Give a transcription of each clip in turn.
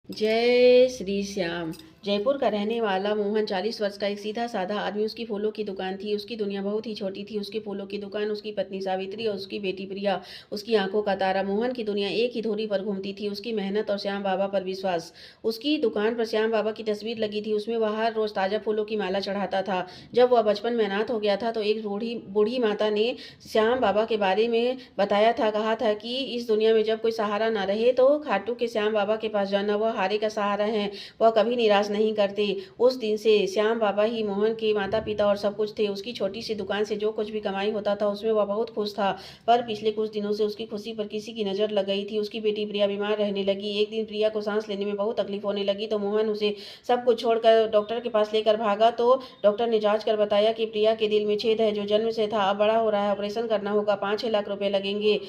जय श्री श्याम। जयपुर का रहने वाला मोहन 40 वर्ष का एक सीधा साधा आदमी। उसकी फूलों की दुकान थी। उसकी दुनिया बहुत ही छोटी थी। उसकी फूलों की दुकान, उसकी पत्नी सावित्री और उसकी बेटी प्रिया, उसकी आंखों का तारा। मोहन की दुनिया एक ही धुरी पर घूमती थी, उसकी मेहनत और श्याम बाबा पर विश्वास। उसकी दुकान पर श्याम बाबा की तस्वीर लगी थी, उसमें वह हर रोज ताजा फूलों की माला चढ़ाता था। जब वह बचपन में अनाथ हो गया था तो एक बूढ़ी बूढ़ी माता ने श्याम बाबा के बारे में बताया था। कहा था कि इस दुनिया में जब कोई सहारा ना रहे तो खाटू के श्याम बाबा के पास जाना, वह हारे का सहारा है, वह कभी निराश नहीं करते। उस दिन से श्याम बाबा ही मोहन के माता पिता और सब कुछ थे। उसकी छोटी सी दुकान से जो कुछ भी कमाई होता था उसमें वह बहुत खुश था। पर पिछले कुछ दिनों से उसकी खुशी पर किसी की नजर लग गई थी। उसकी बेटी प्रिया बीमार रहने लगी। एक दिन प्रिया को सांस लेने में बहुत तकलीफ होने लगी तो मोहन उसे सब कुछ छोड़कर डॉक्टर के पास लेकर भागा। तो डॉक्टर ने जांच कर बताया कि प्रिया के दिल में छेद है जो जन्म से था, अब बड़ा हो रहा है, ऑपरेशन करना होगा, 5-6 लाख रुपए लगेंगे।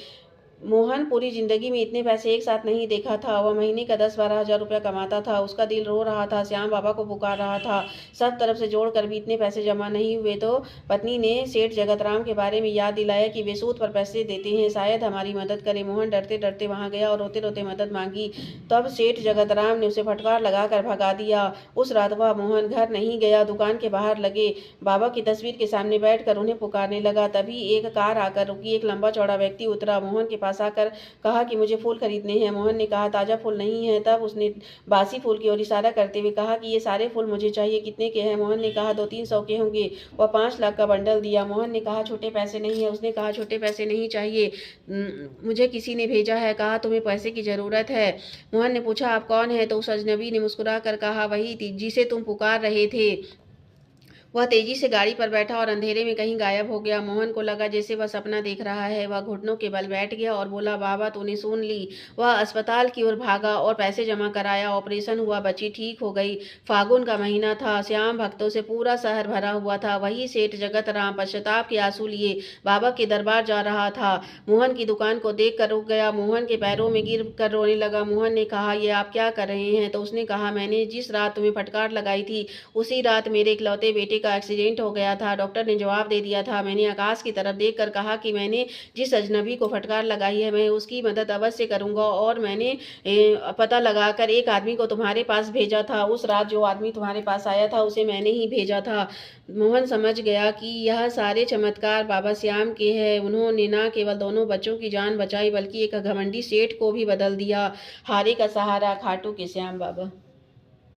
मोहन पूरी जिंदगी में इतने पैसे एक साथ नहीं देखा था। वह महीने का 10-12 हजार रुपया कमाता था। उसका दिल रो रहा था, श्याम बाबा को पुकार रहा था। सब तरफ से जोड़कर भी इतने पैसे जमा नहीं हुए तो पत्नी ने सेठ जगतराम के बारे में याद दिलाया कि वे सूद पर पैसे देते हैं, शायद हमारी मदद करे। मोहन डरते डरते वहां गया और रोते रोते मदद मांगी। तब सेठ जगतराम ने उसे फटकार लगाकर भगा दिया। उस रात वह मोहन घर नहीं गया, दुकान के बाहर लगे बाबा की तस्वीर के सामने बैठकर उन्हें पुकारने लगा। तभी एक कार आकर रुकी। एक लंबा चौड़ा व्यक्ति उतरा, मोहन के पास आकर कहा कि मुझे फूल खरीदने हैं। मोहन ने कहा ताजा फूल नहीं है। तब उसने बासी फूल की ओर इशारा करते हुए कहा कि ये सारे फूल मुझे चाहिए। कितने के हैं? मोहन ने कहा 200-300 के होंगे। वह 5 लाख का बंडल दिया। मोहन ने कहा छोटे पैसे नहीं है। उसने कहा छोटे पैसे नहीं चाहिए, मुझे किसी ने भेजा है, कहा तुम्हें पैसे की जरूरत है। मोहन ने पूछा आप कौन है? तो उस अजनबी ने मुस्कुरा कर कहा वही जिसे तुम पुकार रहे थे। वह तेजी से गाड़ी पर बैठा और अंधेरे में कहीं गायब हो गया। मोहन को लगा जैसे वह सपना देख रहा है। वह घुटनों के बल बैठ गया और बोला बाबा तूने सुन ली। वह अस्पताल की ओर भागा और पैसे जमा कराया। ऑपरेशन हुआ, बच्ची ठीक हो गई। फागुन का महीना था। श्याम भक्तों से पूरा शहर भरा हुआ था। वही सेठ जगत राम पश्चाताप के आंसू लिए बाबा के दरबार जा रहा था। मोहन की दुकान को देख कर रुक गया। मोहन के पैरों में गिर कर रोने लगा। मोहन ने कहा ये आप क्या कर रहे हैं? तो उसने कहा मैंने जिस रात तुम्हें फटकार लगाई थी उसी रात मेरे इकलौते बेटे का एक्सीडेंट हो गया था। डॉक्टर ने जवाब दे दिया था। मैंने आकाश की तरफ देखकर कहा कि मैंने जिस अजनबी को फटकार लगाई है मैं उसकी मदद अवश्य करूंगा, और मैंने पता लगाकर एक आदमी को तुम्हारे पास भेजा था। उस रात जो आदमी तुम्हारे पास आया था उसे मैंने ही भेजा था। मोहन समझ गया कि यह सारे चमत्कार बाबा श्याम के हैं। उन्होंने न केवल दोनों बच्चों की जान बचाई बल्कि एक घमंडी सेठ को भी बदल दिया। हारे का सहारा खाटू के श्याम बाबा।